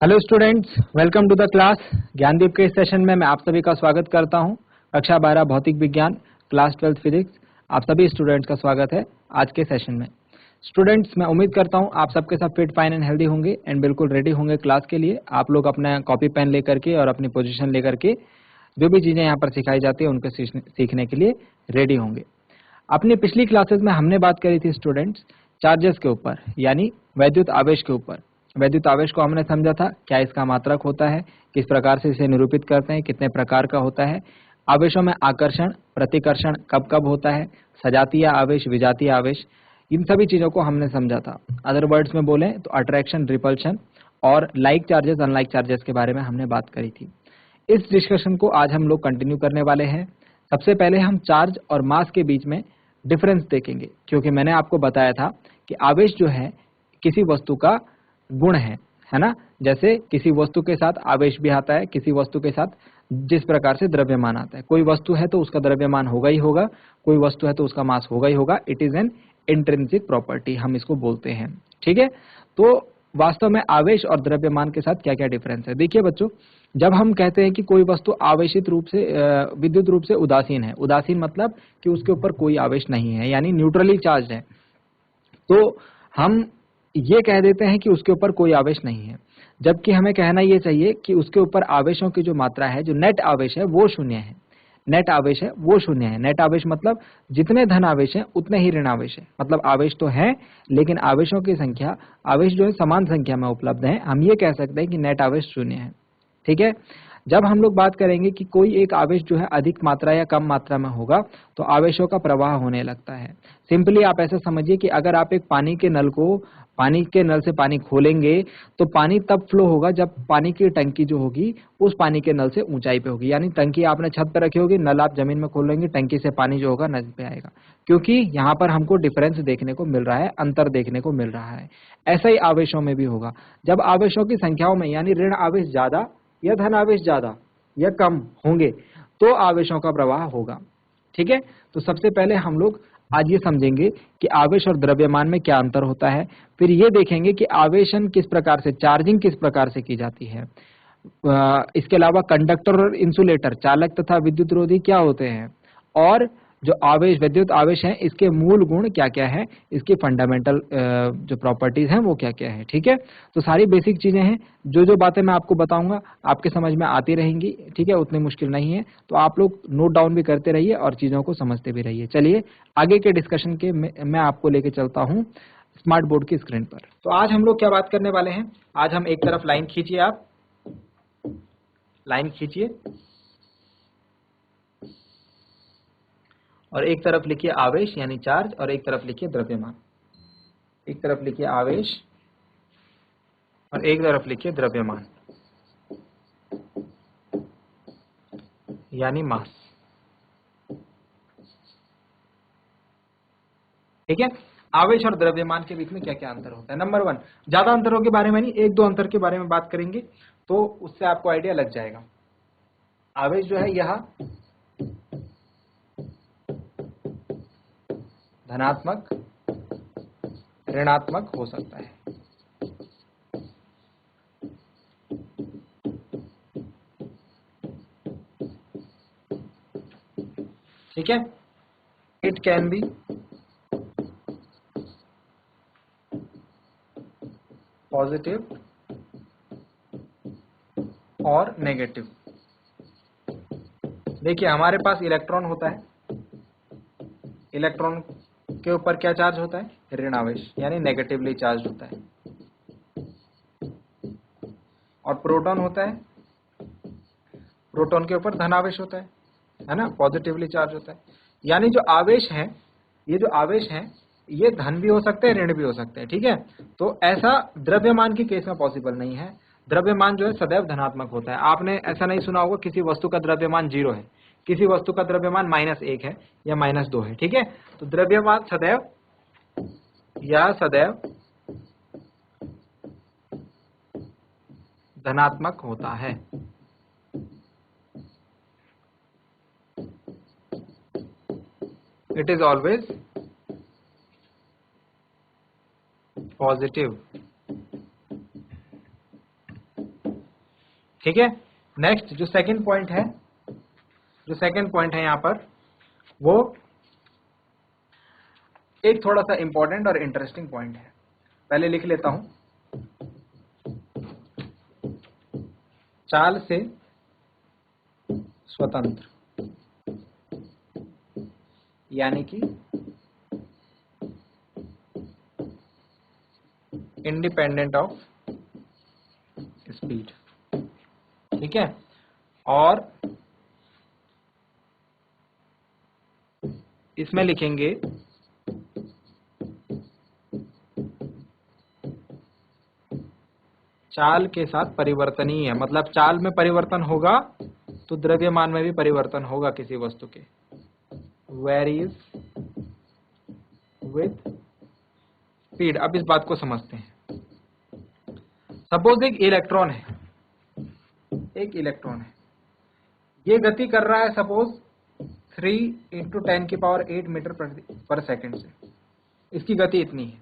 Hello students, welcome to the class. Gyandeep के इस session में मैं आप सभी का स्वागत करता हूं। कक्षा 12 भौतिक विज्ञान, क्लास 12 फिजिक्स। आप सभी स्टूडेंट्स का स्वागत है आज के सेशन में। स्टूडेंट्स, मैं उम्मीद करता हूं आप सबके सब फिट, फाइन एंड हेल्दी होंगे एंड बिल्कुल रेडी होंगे क्लास के लिए। आप लोग अपना कॉपी पेन लेकर के और अपनी पोजीशन लेकर के जो भी चीजें यहाँ पर सिखाई जाती है उनको सीखने के लिए रेडी होंगे। अपनी पिछली क्लासेस में हमने बात करी थी स्टूडेंट्स चार्जेस के ऊपर, यानी वैद्युत आवेश के ऊपर। वैद्युत आवेश को हमने समझा था, क्या इसका मात्रक होता है, किस प्रकार से इसे निरूपित करते हैं, कितने प्रकार का होता है, आवेशों में आकर्षण प्रतिकर्षण कब कब होता है, सजातीय आवेश विजातीय आवेश, इन सभी चीजों को हमने समझा था। अदर वर्ड्स में बोलें तो अट्रैक्शन रिपल्शन और लाइक चार्जेस अनलाइक चार्जेस के बारे में हमने बात करी थी। इस डिस्कशन को आज हम लोग कंटिन्यू करने वाले हैं। सबसे पहले हम चार्ज और मास के बीच में डिफरेंस देखेंगे, क्योंकि मैंने आपको बताया था कि आवेश जो है किसी वस्तु का गुण है ना। जैसे किसी वस्तु के साथ आवेश भी आता है, किसी वस्तु के साथ जिस प्रकार से द्रव्यमान आता है। कोई वस्तु है तो उसका द्रव्यमान होगा ही होगा, कोई वस्तु है तो उसका मास होगा ही होगा। It is an intrinsic property, हम इसको बोलते हैं। ठीक है, तो वास्तव में आवेश और द्रव्यमान के साथ क्या क्या डिफरेंस है। देखिए बच्चों, जब हम कहते हैं कि कोई वस्तु आवेशित रूप से विद्युत रूप से उदासीन है, उदासीन मतलब कि उसके ऊपर कोई आवेश नहीं है, यानी न्यूट्रली चार्ज है, तो हम ये कह देते हैं कि उसके ऊपर कोई आवेश नहीं है। जबकि हमें कहना ये चाहिए कि उसके ऊपर आवेशों की जो मात्रा है, जो नेट आवेश है, वो शून्य है। नेट आवेश है वो शून्य है। नेट आवेश मतलब जितने धन आवेश हैं उतने ही ऋण आवेश है। मतलब आवेश तो है लेकिन आवेशों की संख्या, आवेश जो है समान संख्या में उपलब्ध है। हम ये कह सकते हैं कि नेट आवेश शून्य है। ठीक है, जब हम लोग बात करेंगे कि कोई एक आवेश जो है अधिक मात्रा या कम मात्रा में होगा तो आवेशों का प्रवाह होने लगता है। सिंपली आप ऐसा समझिए कि अगर आप एक पानी के नल से पानी खोलेंगे तो पानी तब फ्लो होगा जब पानी की टंकी जो होगी उस पानी के नल से ऊंचाई पे होगी। यानी टंकी आपने छत पे रखी होगी, नल आप जमीन में खोलेंगे, टंकी से पानी जो होगा नल पे आएगा। क्योंकि यहाँ पर हमको डिफरेंस देखने को मिल रहा है, अंतर देखने को मिल रहा है। ऐसा ही आवेशों में भी होगा। जब आवेशों की संख्याओं में यानी ऋण आवेश ज्यादा या धन आवेश ज्यादा या कम होंगे तो आवेशों का प्रवाह होगा। ठीक है, तो सबसे पहले हम लोग आज ये समझेंगे कि आवेश और द्रव्यमान में क्या अंतर होता है। फिर ये देखेंगे कि आवेशन किस प्रकार से, चार्जिंग किस प्रकार से की जाती है। इसके अलावा कंडक्टर और इंसुलेटर, चालक तथा विद्युतरोधी क्या होते हैं, और जो आवेश विद्युत आवेश है इसके मूल गुण क्या क्या है, इसकी फंडामेंटल जो प्रॉपर्टीज हैं वो क्या क्या है। ठीक है, तो सारी बेसिक चीजें हैं। जो जो बातें मैं आपको बताऊंगा आपके समझ में आती रहेंगी। ठीक है, उतनी मुश्किल नहीं है, तो आप लोग नोट डाउन भी करते रहिए और चीजों को समझते भी रहिए। चलिए आगे के डिस्कशन के मैं आपको लेके चलता हूँ स्मार्ट बोर्ड की स्क्रीन पर। तो आज हम लोग क्या बात करने वाले हैं। आज हम एक तरफ लाइन खींचिए, आप लाइन खींचिए और एक तरफ लिखिए आवेश यानी चार्ज और एक तरफ लिखिए द्रव्यमान। एक तरफ लिखिए आवेश और एक तरफ लिखिए द्रव्यमान यानी मास। ठीक है, आवेश और द्रव्यमान के बीच में क्या क्या अंतर होता है। नंबर 1, ज्यादा अंतरों के बारे में नहीं, एक दो अंतर के बारे में बात करेंगे तो उससे आपको आइडिया लग जाएगा। आवेश जो है यह धनात्मक ऋणात्मक हो सकता है। ठीक है, इट कैन बी पॉजिटिव और नेगेटिव। देखिए हमारे पास इलेक्ट्रॉन होता है, इलेक्ट्रॉन के ऊपर क्या चार्ज होता है, ऋण आवेश यानी नेगेटिवली चार्ज होता है। और प्रोटॉन होता है, प्रोटॉन के ऊपर धन आवेश होता है ना, पॉजिटिवली चार्ज होता है। यानी जो आवेश है, ये जो आवेश है ये धन भी हो सकते हैं ऋण भी हो सकते हैं। ठीक है, तो ऐसा द्रव्यमान की केस में पॉसिबल नहीं है। द्रव्यमान जो है सदैव धनात्मक होता है। आपने ऐसा नहीं सुना होगा किसी वस्तु का द्रव्यमान 0 है, किसी वस्तु का द्रव्यमान -1 है या -2 है। ठीक है, तो द्रव्यमान सदैव धनात्मक होता है। It is always positive. ठीक है। नेक्स्ट जो सेकंड पॉइंट है यहाँ पर, वो एक थोड़ा सा इंपॉर्टेंट और इंटरेस्टिंग पॉइंट है, पहले लिख लेता हूं। चाल से स्वतंत्र, यानी कि इंडिपेंडेंट ऑफ स्पीड, ठीक है। और इसमें लिखेंगे चाल के साथ परिवर्तनीय है, मतलब चाल में परिवर्तन होगा तो द्रव्यमान में भी परिवर्तन होगा किसी वस्तु के। Varies with speed. अब इस बात को समझते हैं। सपोज एक इलेक्ट्रॉन है, ये गति कर रहा है सपोज 3 × 10⁸ मीटर पर सेकंड से। इसकी गति इतनी है,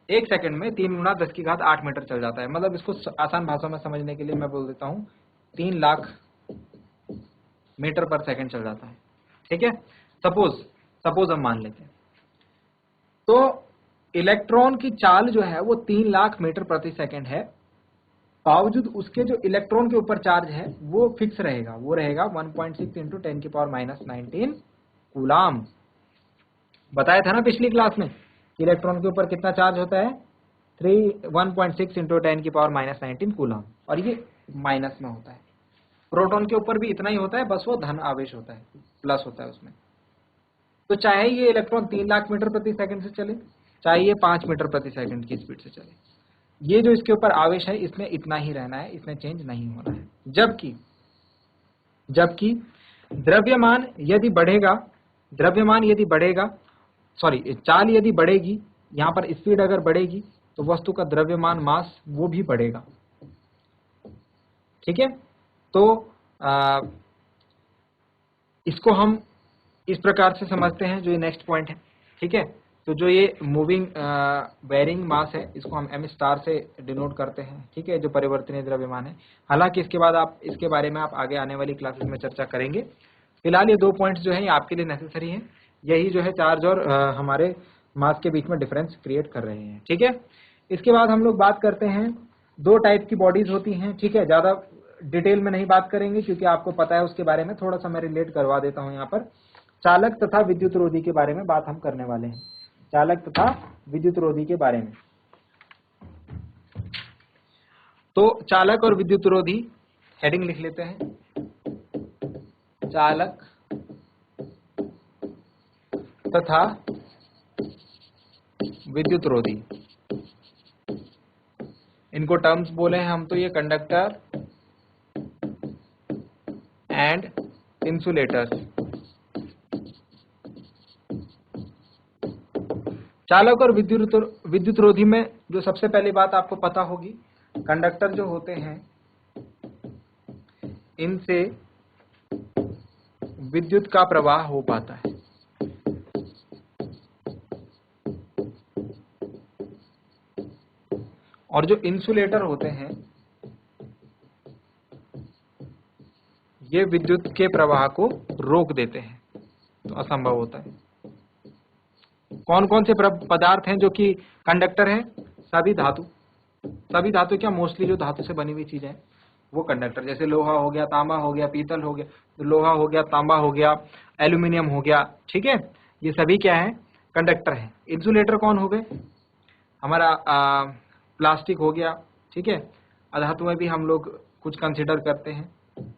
एक सेकंड में 3 × 10⁸ मीटर चल जाता है। मतलब इसको आसान भाषा में समझने के लिए मैं बोल देता हूँ 3 लाख मीटर पर सेकंड चल जाता है, ठीक है। सपोज हम मान लेते हैं। तो इलेक्ट्रॉन की चाल जो है वो 3 लाख मीटर प्रति सेकंड है, बावजूद उसके जो इलेक्ट्रॉन के ऊपर चार्ज है वो फिक्स रहेगा, वो रहेगा 1.6 × 10⁻⁻19 कूलाम। बताया था ना पिछली क्लास में कि इलेक्ट्रॉन के ऊपर कितना चार्ज होता है, 1.6 × 10⁻⁻19 कूलाम, और ये माइनस में होता है। प्रोटॉन के ऊपर भी इतना ही होता है, बस वो धन आवेश होता है, प्लस होता है उसमें। तो चाहे ये इलेक्ट्रॉन 3 लाख मीटर प्रति सेकंड से चले, चाहे ये 5 मीटर प्रति सेकंड की स्पीड से चले, ये जो इसके ऊपर आवेश है इसमें इतना ही रहना है, इसमें चेंज नहीं होना है। जबकि द्रव्यमान यदि बढ़ेगा, चाल यदि बढ़ेगी, यहाँ पर स्पीड अगर बढ़ेगी तो वस्तु का द्रव्यमान मास वो भी बढ़ेगा, ठीक है। तो इसको हम इस प्रकार से समझते हैं, जो ये नेक्स्ट पॉइंट है, ठीक है। तो जो ये मूविंग वेरिंग मास है, इसको हम m स्टार से डिनोट करते हैं, ठीक है, जो परिवर्तनीय द्रव्यमान है। हालांकि इसके बाद आप इसके बारे में आप आगे आने वाली क्लासेस में चर्चा करेंगे। फिलहाल ये 2 पॉइंट्स जो है ये आपके लिए नेसेसरी हैं, यही जो है चार्ज और हमारे मास के बीच में डिफरेंस क्रिएट कर रहे हैं, ठीक है। इसके बाद हम लोग बात करते हैं 2 टाइप की बॉडीज होती हैं, ठीक है। ज्यादा डिटेल में नहीं बात करेंगे क्योंकि आपको पता है उसके बारे में, थोड़ा सा मैं रिलेट करवा देता हूं। यहाँ पर चालक तथा विद्युत रोधी के बारे में बात हम करने वाले हैं, चालक तथा विद्युत रोधी के बारे में। तो चालक और विद्युत रोधी, हेडिंग लिख लेते हैं, चालक तथा विद्युत रोधी। इनको टर्म्स बोले हैं हम तो ये कंडक्टर एंड इंसुलेटर्स। चालक और विद्युत रोधी में जो सबसे पहली बात आपको पता होगी, कंडक्टर जो होते हैं इनसे विद्युत का प्रवाह हो पाता है, और जो इंसुलेटर होते हैं ये विद्युत के प्रवाह को रोक देते हैं, तो असंभव होता है। कौन कौन से पदार्थ हैं जो कि कंडक्टर हैं? सभी धातु क्या, मोस्टली जो धातु से बनी हुई चीजें हैं वो कंडक्टर, जैसे लोहा हो गया, तांबा हो गया, पीतल हो गया, लोहा हो गया, तांबा हो गया, एल्यूमिनियम हो गया, ठीक है, ये सभी क्या है, कंडक्टर हैं। इंसुलेटर कौन हो गए, हमारा प्लास्टिक हो गया, ठीक है, अधातु में भी हम लोग कुछ कंसिडर करते हैं,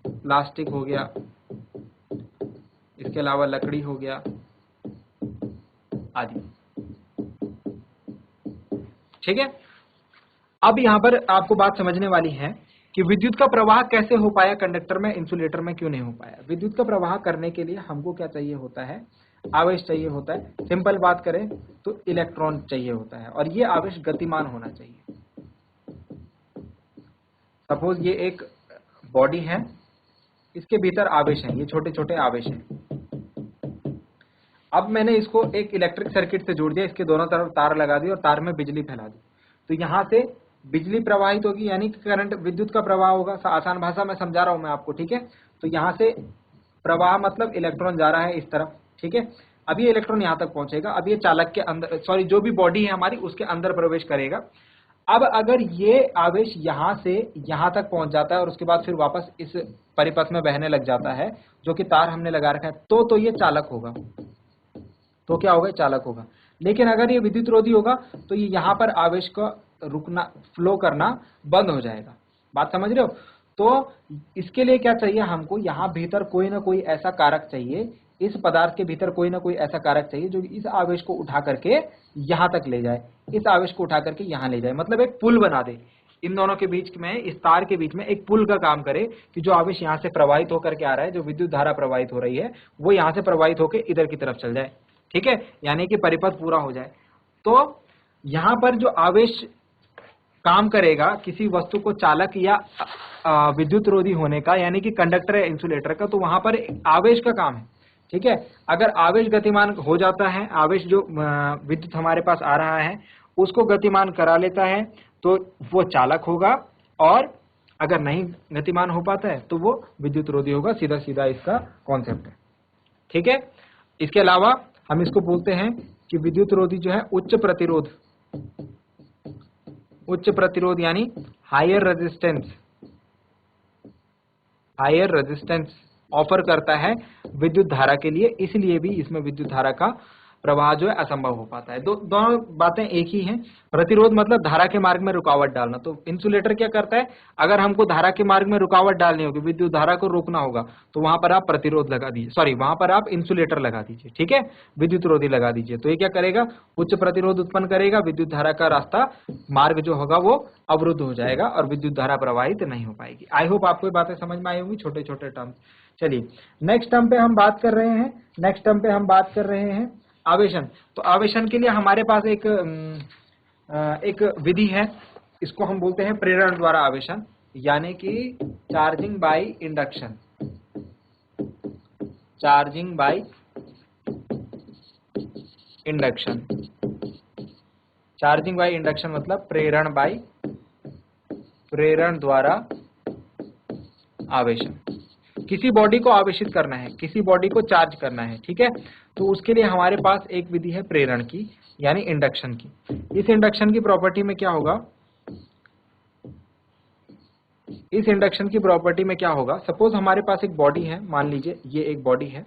प्लास्टिक हो गया, इसके अलावा लकड़ी हो गया आदि, ठीक है। अब यहां पर आपको बात समझने वाली है कि विद्युत का प्रवाह कैसे हो पाया कंडक्टर में, इंसुलेटर में क्यों नहीं हो पाया। विद्युत का प्रवाह करने के लिए हमको क्या चाहिए होता है, आवेश चाहिए होता है। सिंपल बात करें तो इलेक्ट्रॉन चाहिए होता है, और ये आवेश गतिमान होना चाहिए। सपोज ये एक बॉडी है, इसके भीतर आवेश है, ये छोटे छोटे आवेश हैं। अब मैंने इसको एक इलेक्ट्रिक सर्किट से जोड़ दिया, इसके दोनों तरफ तार लगा दी और तार में बिजली फैला दी, तो यहां से बिजली प्रवाहित होगी यानी कि करंट, विद्युत का प्रवाह होगा। आसान भाषा में समझा रहा हूं मैं आपको, ठीक है। तो यहाँ से प्रवाह मतलब इलेक्ट्रॉन जा रहा है इस तरफ, ठीक है। अब ये इलेक्ट्रॉन यहाँ तक पहुंचेगा, अब ये चालक के अंदर, सॉरी जो भी बॉडी है हमारी उसके अंदर प्रवेश करेगा। अब अगर ये आवेश यहाँ से यहाँ तक पहुंच जाता है और उसके बाद फिर वापस इस परिपथ में बहने लग जाता है, जो कि तार हमने लगा रखा है, तो ये चालक होगा। तो क्या होगा, चालक होगा। लेकिन अगर ये विद्युत रोधी होगा तो ये यहाँ पर आवेश का रुकना, फ्लो करना बंद हो जाएगा। बात समझ रहे हो? तो इसके लिए क्या चाहिए हमको, यहाँ भीतर कोई ना कोई ऐसा कारक चाहिए, इस पदार्थ के भीतर कोई ना कोई ऐसा कारक चाहिए जो इस आवेश को उठा करके यहाँ तक ले जाए, इस आवेश को उठा करके यहाँ ले जाए, मतलब एक पुल बना दे इन दोनों के बीच में, इस तार के बीच में एक पुल का काम करे कि जो आवेश यहाँ से प्रवाहित होकर के आ रहा है, जो विद्युत धारा प्रवाहित हो रही है, वो यहाँ से प्रवाहित होकर इधर की तरफ चल जाए, ठीक है, यानी कि परिपथ पूरा हो जाए। तो यहाँ पर जो आवेश काम करेगा किसी वस्तु को चालक या विद्युत रोधी होने का, यानी कि कंडक्टर या इंसुलेटर का, तो वहां पर आवेश का काम है, ठीक है। अगर आवेश गतिमान हो जाता है, आवेश जो विद्युत हमारे पास आ रहा है उसको गतिमान करा लेता है, तो वो चालक होगा, और अगर नहीं गतिमान हो पाता है तो वो विद्युत रोधी होगा। सीधा सीधा इसका कॉन्सेप्ट है, ठीक है। इसके अलावा हम इसको बोलते हैं कि विद्युत रोधी जो है उच्च प्रतिरोध, उच्च प्रतिरोध यानी हायर रेजिस्टेंस ऑफर करता है विद्युत धारा के लिए, इसलिए भी इसमें विद्युत धारा का प्रवाह जो है असंभव हो पाता है। दोनों बातें एक ही हैं। प्रतिरोध मतलब धारा के मार्ग में रुकावट डालना। तो इंसुलेटर क्या करता है, अगर हमको धारा के मार्ग में रुकावट डालनी होगी, विद्युत धारा को रोकना होगा, तो वहां पर आप प्रतिरोध लगा दीजिए, सॉरी वहां पर आप इंसुलेटर लगा दीजिए, ठीक है, विद्युत रोधी लगा दीजिए। तो ये क्या करेगा, उच्च प्रतिरोध उत्पन्न करेगा, विद्युत धारा का रास्ता, मार्ग जो होगा वो अवरुद्ध हो जाएगा और विद्युत धारा प्रवाहित नहीं हो पाएगी। आई होप आपको ये बातें समझ में आई होंगी, छोटे छोटे टर्म्स। चलिए नेक्स्ट टर्म पे हम बात कर रहे हैं, आवेशन। तो आवेशन के लिए हमारे पास एक विधि है, इसको हम बोलते हैं प्रेरण द्वारा आवेशन, यानी कि charging by induction. Charging by induction, charging by induction मतलब प्रेरण द्वारा आवेशन। किसी बॉडी को आवेशित करना है, किसी बॉडी को चार्ज करना है, ठीक है, तो उसके लिए हमारे पास एक विधि है प्रेरण की, यानी इंडक्शन की। इस इंडक्शन की प्रॉपर्टी में क्या होगा, इस इंडक्शन की प्रॉपर्टी में क्या होगा, सपोज हमारे पास एक बॉडी है, मान लीजिए ये एक बॉडी है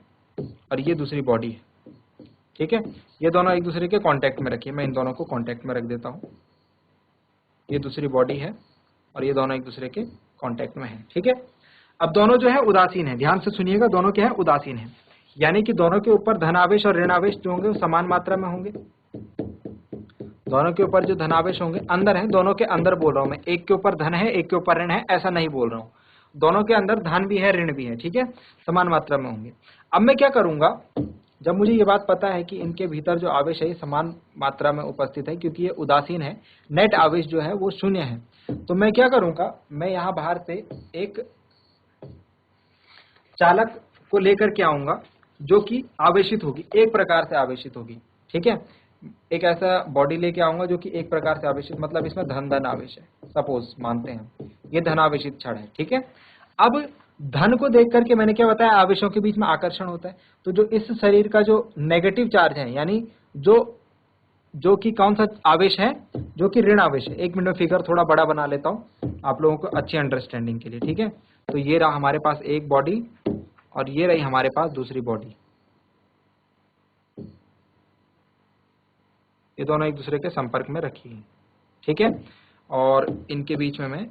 और ये दूसरी बॉडी है, ठीक है, ये दोनों एक दूसरे के कांटेक्ट में रखिए, मैं इन दोनों को कांटेक्ट में रख देता हूं। ये दूसरी बॉडी है और ये दोनों एक दूसरे के कांटेक्ट में है, ठीक है। अब दोनों जो है उदासीन है, ध्यान से सुनिएगा, दोनों क्या है, उदासीन है, यानी कि दोनों के ऊपर धनावेश और ऋणावेश जो होंगे वो समान मात्रा में होंगे। दोनों के ऊपर जो धनावेश होंगे अंदर है, दोनों के अंदर बोल रहा हूं मैं, एक के ऊपर धन है एक के ऊपर ऋण है, ऐसा नहीं बोल रहा हूं, दोनों के अंदर धन भी है ऋण भी है, ठीक है, समान मात्रा में होंगे। अब मैं क्या करूंगा, जब मुझे ये बात पता है कि इनके भीतर जो आवेश है ये समान मात्रा में उपस्थित है, क्योंकि ये उदासीन है, नेट आवेश जो है वो शून्य है, तो मैं क्या करूंगा, मैं यहां बाहर से एक चालक को लेकर के आऊंगा जो कि आवेशित होगी, एक प्रकार से आवेशित होगी, ठीक है, एक ऐसा बॉडी लेके आऊंगा जो कि एक प्रकार से आवेशित, मतलब इसमें धन आवेश है, सपोज मानते हैं ये धनावेशित क्षण है, ठीक है। अब धन को देख करके मैंने क्या बताया, आवेशों के बीच में आकर्षण होता है, तो जो इस शरीर का जो नेगेटिव चार्ज है, यानी जो कि कौन सा आवेश है, जो कि ऋण आवेश है। एक मिनट में फिगर थोड़ा बड़ा बना लेता हूं आप लोगों को अच्छी अंडरस्टैंडिंग के लिए, ठीक है। तो ये रहा हमारे पास एक बॉडी और ये रही हमारे पास दूसरी बॉडी, ये दोनों एक दूसरे के संपर्क में रखी है, ठीक है, और इनके बीच में मैं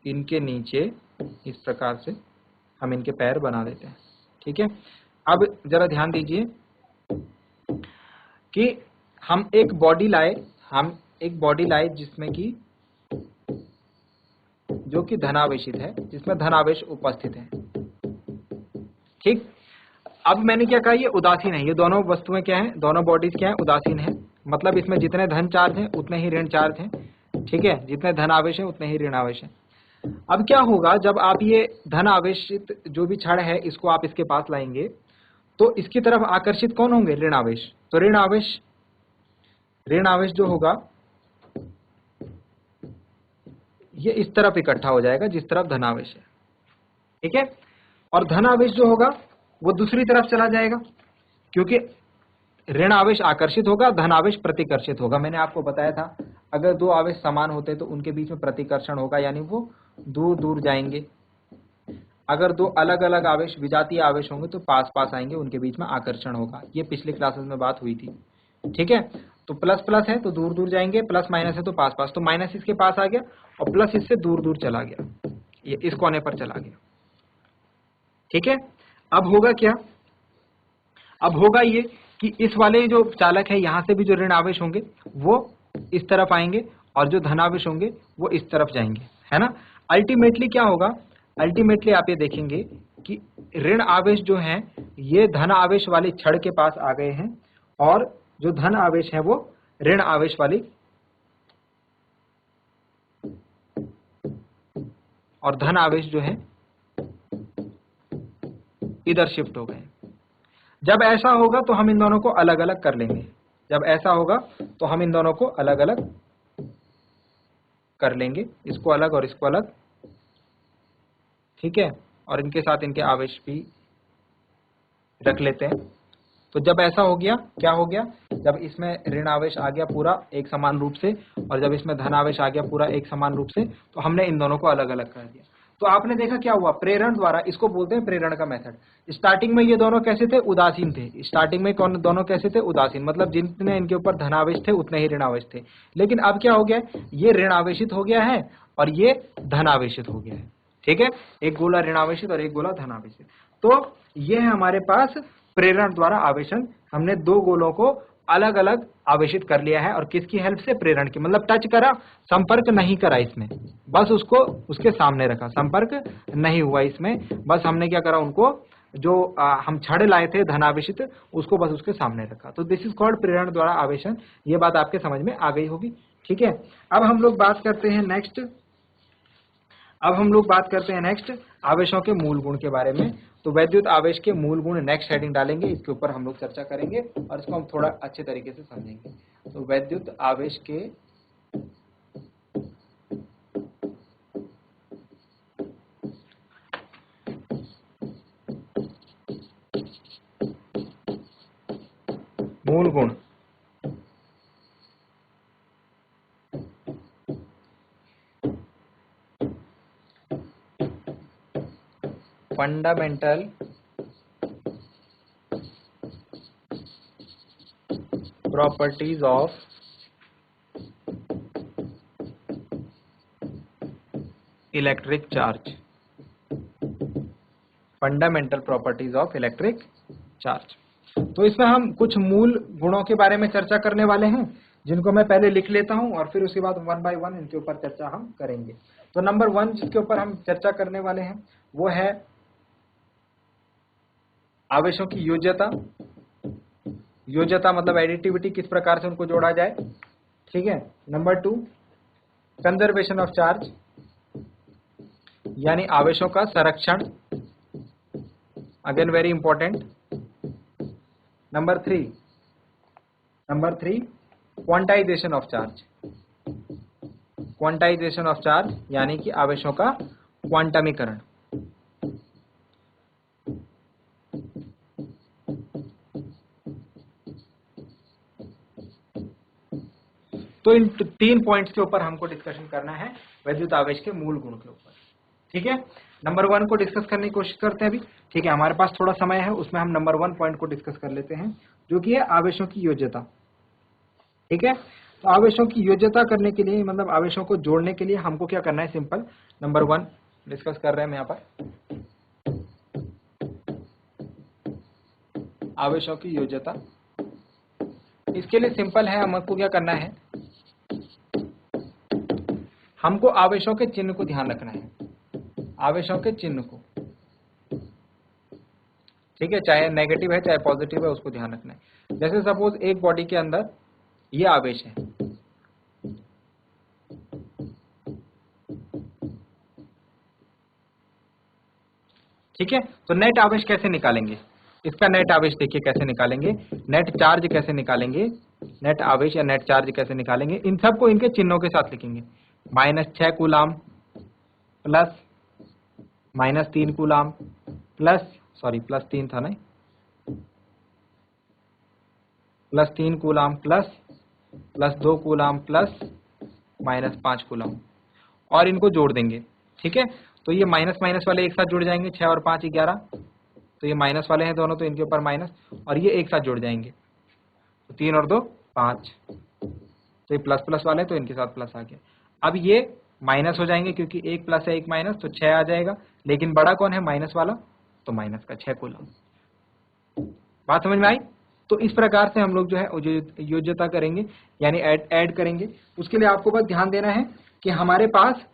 इनके नीचे इस प्रकार से हम इनके पैर बना देते हैं, ठीक है। अब जरा ध्यान दीजिए कि हम एक बॉडी लाए जिसमें कि जो कि धनावेशित है, जिसमें धनावेश उपस्थित है, ठीक। अब मैंने क्या कहा, ये उदासीन है, ये दोनों वस्तुएं क्या हैं, दोनों बॉडीज क्या है, उदासीन है, मतलब इसमें जितने धन चार्ज हैं उतने ही ऋण चार्ज हैं, ठीक है, जितने धन आवेश है उतने ही ऋण आवेश है। अब क्या होगा, जब आप ये धन आवेशित जो भी क्षण है इसको आप इसके पास लाएंगे, तो इसकी तरफ आकर्षित कौन होंगे? ऋण आवेश। तो ऋण आवेश जो होगा ये इस तरफ इकट्ठा हो जाएगा जिस तरफ धन आवेश है, ठीक है। और धन आवेश जो होगा वो दूसरी तरफ चला जाएगा, क्योंकि ऋण आवेश आकर्षित होगा, धन आवेश प्रतिकर्षित होगा। मैंने आपको बताया था अगर दो आवेश समान होते तो उनके बीच में प्रतिकर्षण होगा, यानी वो दूर दूर जाएंगे। अगर दो अलग अलग आवेश विजातीय आवेश होंगे तो पास पास आएंगे, उनके बीच में आकर्षण होगा। ये पिछले क्लासेस में बात हुई थी, ठीक है। तो प्लस प्लस है तो दूर दूर जाएंगे, प्लस माइनस है तो पास पास। तो माइनस इसके पास आ गया और प्लस इससे दूर दूर चला गया, ये इस कोने पर चला गया, ठीक है। अब होगा क्या? अब होगा ये कि इस वाले जो चालक है यहां से भी जो ऋण आवेश होंगे वो इस तरफ आएंगे और जो धन आवेश होंगे वो इस तरफ जाएंगे, है ना। अल्टीमेटली क्या होगा? अल्टीमेटली आप ये देखेंगे कि ऋण आवेश जो हैं ये धन आवेश वाले छड़ के पास आ गए हैं और जो धन आवेश है वो ऋण आवेश वाली और धन आवेश जो है इधर शिफ्ट हो गए। जब ऐसा होगा तो हम इन दोनों को अलग अलग कर लेंगे। जब ऐसा होगा तो हम इन दोनों को अलग अलग कर लेंगे, इसको अलग और इसको अलग, ठीक है। और इनके साथ इनके आवेश भी रख लेते हैं। तो जब ऐसा हो गया, क्या हो गया? जब इसमें ऋण आवेश आ गया पूरा एक समान रूप से और जब इसमें धन आवेश आ गया पूरा एक समान रूप से, तो हमने इन दोनों को अलग अलग कर दिया। तो आपने देखा क्या हुआ? प्रेरण द्वारा, इसको बोलते हैं प्रेरण का मेथड। स्टार्टिंग में ये दोनों कैसे थे? उदासीन थे। स्टार्टिंग में कौन दोनों कैसे थे? उदासीन, मतलब जितने इनके ऊपर धनावेश थे उतने ही ऋणावेश थे। लेकिन अब क्या हो गया? ये ऋणावेशित हो गया है और ये धनावेशित हो गया है, ठीक है। एक गोला ऋणावेशित और एक गोला धनावेशित। तो ये है हमारे पास प्रेरण द्वारा आवेशन। हमने दो गोलों को अलग अलग आवेशित कर लिया है और किसकी हेल्प से? प्रेरण की। मतलब टच करा, संपर्क नहीं करा इसमें, बस उसको उसके सामने रखा, संपर्क नहीं हुआ इसमें। बस हमने क्या करा? उनको जो हम छड़ लाए थे धनावेशित उसको बस उसके सामने रखा। तो दिस इज कॉल्ड प्रेरण द्वारा आवेशन। ये बात आपके समझ में आ गई होगी, ठीक है। अब हम लोग बात करते हैं नेक्स्ट आवेशों के मूल गुण के बारे में। तो वैद्युत आवेश के मूल गुण नेक्स्ट हेडिंग डालेंगे, इसके ऊपर हम लोग चर्चा करेंगे और इसको हम थोड़ा अच्छे तरीके से समझेंगे। तो वैद्युत आवेश के मूल गुण। Fundamental properties of electric charge. Fundamental properties of electric charge. तो इसमें हम कुछ मूल गुणों के बारे में चर्चा करने वाले हैं, जिनको मैं पहले लिख लेता हूं और फिर उसके बाद वन बाय वन इनके ऊपर चर्चा हम करेंगे। तो नंबर 1 जिसके ऊपर हम चर्चा करने वाले हैं वो है आवेशों की योज्यता। योज्यता मतलब एडिटिविटी, किस प्रकार से उनको जोड़ा जाए, ठीक है। नंबर 2 कंजर्वेशन ऑफ चार्ज, यानी आवेशों का संरक्षण, again very important. Number 3 quantization of charge. Quantization of charge यानी कि आवेशों का क्वांटमीकरण। तो इन 3 पॉइंट्स के ऊपर हमको डिस्कशन करना है वैद्युत आवेश के मूल गुण के ऊपर, ठीक है। नंबर 1 को डिस्कस करने की कोशिश करते हैं अभी, ठीक है। हमारे पास थोड़ा समय है, उसमें हम नंबर 1 पॉइंट को डिस्कस कर लेते हैं, जो कि है आवेशों की योज्यता, ठीक है। तो आवेशों की योज्यता करने के लिए, मतलब आवेशों को जोड़ने के लिए हमको क्या करना है? सिंपल, नंबर 1 डिस्कस कर रहे हैं हम यहाँ पर, आवेशों की योज्यता। इसके लिए सिंपल है, हमको क्या करना है? हमको आवेशों के चिन्ह को ध्यान रखना है, आवेशों के चिन्ह को, ठीक है। चाहे नेगेटिव है चाहे पॉजिटिव है, उसको ध्यान रखना है। जैसे सपोज एक बॉडी के अंदर ये आवेश है, ठीक है। तो नेट आवेश कैसे निकालेंगे? इसका नेट आवेश देखिए कैसे निकालेंगे, नेट चार्ज कैसे निकालेंगे, नेट आवेश या नेट चार्ज कैसे निकालेंगे, इन सबको इनके चिन्हों के साथ लिखेंगे। -6 coulomb plus -3 coulomb plus, sorry +3 था नहीं, +3 coulomb plus +2 coulomb plus -5 coulomb, और इनको जोड़ देंगे। ठीक है, तो ये माइनस माइनस वाले एक साथ जुड़ जाएंगे, 6 और 5 11, तो ये माइनस वाले हैं दोनों, तो इनके ऊपर माइनस, और ये एक साथ जुड़ जाएंगे, तो 3 और 2 5, तो ये प्लस प्लस वाले, तो इनके साथ प्लस आ गया। अब ये माइनस हो जाएंगे क्योंकि एक प्लस है एक माइनस, तो 6 आ जाएगा, लेकिन बड़ा कौन है, माइनस वाला, तो माइनस का 6 कूलम। बात समझ में आई? तो इस प्रकार से हम लोग जो है योज्यता करेंगे, यानी ऐड करेंगे। उसके लिए आपको बस ध्यान देना है कि हमारे पास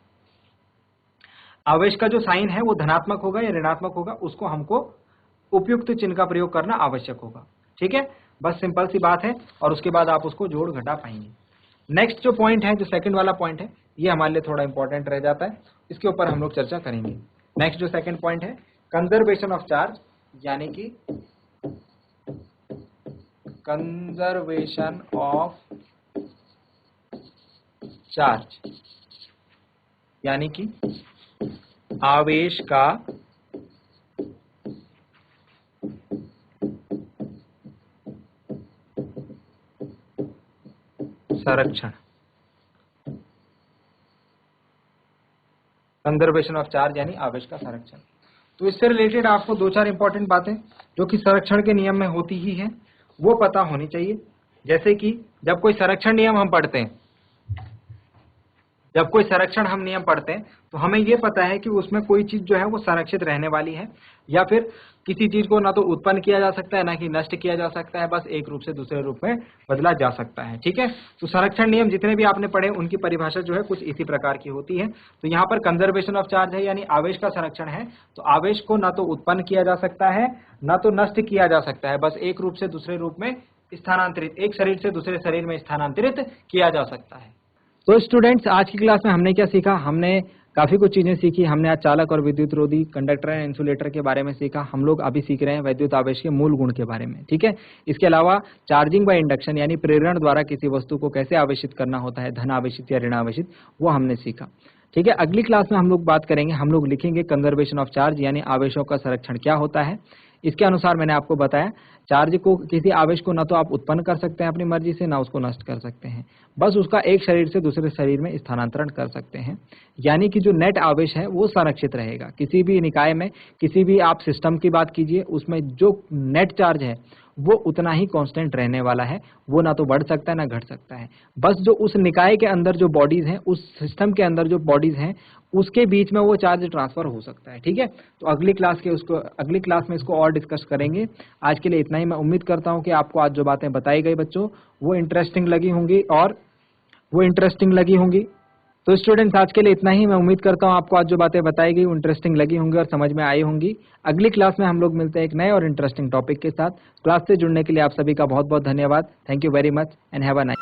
आवेश का जो साइन है वो धनात्मक होगा या ऋणात्मक होगा, उसको हमको उपयुक्त चिन्ह का प्रयोग करना आवश्यक होगा। ठीक है, बस सिंपल सी बात है, और उसके बाद आप उसको जोड़ घटा पाएंगे। नेक्स्ट जो पॉइंट है, जो सेकंड वाला पॉइंट है, ये हमारे लिए थोड़ा इंपॉर्टेंट रह जाता है, इसके ऊपर हम लोग चर्चा करेंगे। नेक्स्ट जो सेकंड पॉइंट है, कंजर्वेशन ऑफ चार्ज, यानी कि कंजर्वेशन ऑफ चार्ज, यानी कि आवेश का संरक्षण। कंजर्वेशन ऑफ चार्ज यानी आवेश का संरक्षण। तो इससे रिलेटेड आपको 2-4 इंपॉर्टेंट बातें जो कि संरक्षण के नियम में होती ही हैं, वो पता होनी चाहिए। जैसे कि जब कोई संरक्षण नियम हम पढ़ते हैं, जब कोई संरक्षण हम नियम पढ़ते हैं, तो हमें ये पता है कि उसमें कोई चीज जो है वो संरक्षित रहने वाली है, या फिर किसी चीज को ना तो उत्पन्न किया जा सकता है ना कि नष्ट किया जा सकता है, बस एक रूप से दूसरे रूप में बदला जा सकता है। ठीक है, तो संरक्षण नियम जितने भी आपने पढ़े उनकी परिभाषा जो है कुछ इसी प्रकार की होती है। तो यहाँ पर कंजर्वेशन ऑफ चार्ज है, यानी आवेश का संरक्षण है, तो आवेश को ना तो उत्पन्न किया जा सकता है ना तो नष्ट किया जा सकता है, बस एक रूप से दूसरे रूप में स्थानांतरित, एक शरीर से दूसरे शरीर में स्थानांतरित किया जा सकता है। तो स्टूडेंट्स, आज की क्लास में हमने क्या सीखा, हमने काफी कुछ चीजें सीखी। हमने आज चालक और विद्युत रोधी, कंडक्टर एंड इंसुलेटर के बारे में सीखा। हम लोग अभी सीख रहे हैं वैद्युत आवेश के मूल गुण के बारे में। ठीक है, इसके अलावा चार्जिंग बाय इंडक्शन यानी प्रेरण द्वारा किसी वस्तु को कैसे आवेशित करना होता है, धन आवेशित या ऋण आवेशित, वो हमने सीखा। ठीक है, अगली क्लास में हम लोग बात करेंगे, हम लोग लिखेंगे कंजर्वेशन ऑफ चार्ज यानी आवेशों का संरक्षण क्या होता है। इसके अनुसार मैंने आपको बताया, चार्ज को, किसी आवेश को ना तो आप उत्पन्न कर सकते हैं अपनी मर्जी से, ना उसको नष्ट कर सकते हैं, बस उसका एक शरीर से दूसरे शरीर में स्थानांतरण कर सकते हैं। यानी कि जो नेट आवेश है वो संरक्षित रहेगा। किसी भी निकाय में, किसी भी आप सिस्टम की बात कीजिए, उसमें जो नेट चार्ज है वो उतना ही कांस्टेंट रहने वाला है, वो ना तो बढ़ सकता है ना घट सकता है। बस जो उस निकाय के अंदर जो बॉडीज हैं, उस सिस्टम के अंदर जो बॉडीज हैं, उसके बीच में वो चार्ज ट्रांसफर हो सकता है। ठीक है, तो अगली क्लास में इसको और डिस्कस करेंगे। आज के लिए इतना ही। मैं उम्मीद करता हूं कि आपको आज जो बातें बताई गई बच्चों वो इंटरेस्टिंग लगी होंगी। तो स्टूडेंट्स, आज के लिए इतना ही। मैं उम्मीद करता हूं आपको आज जो बातें बताई गई इंटरेस्टिंग लगी होंगी और समझ में आई होंगी। अगली क्लास में हम लोग मिलते हैं एक नए और इंटरेस्टिंग टॉपिक के साथ। क्लास से जुड़ने के लिए आप सभी का बहुत बहुत धन्यवाद। Thank you very much and have a nice.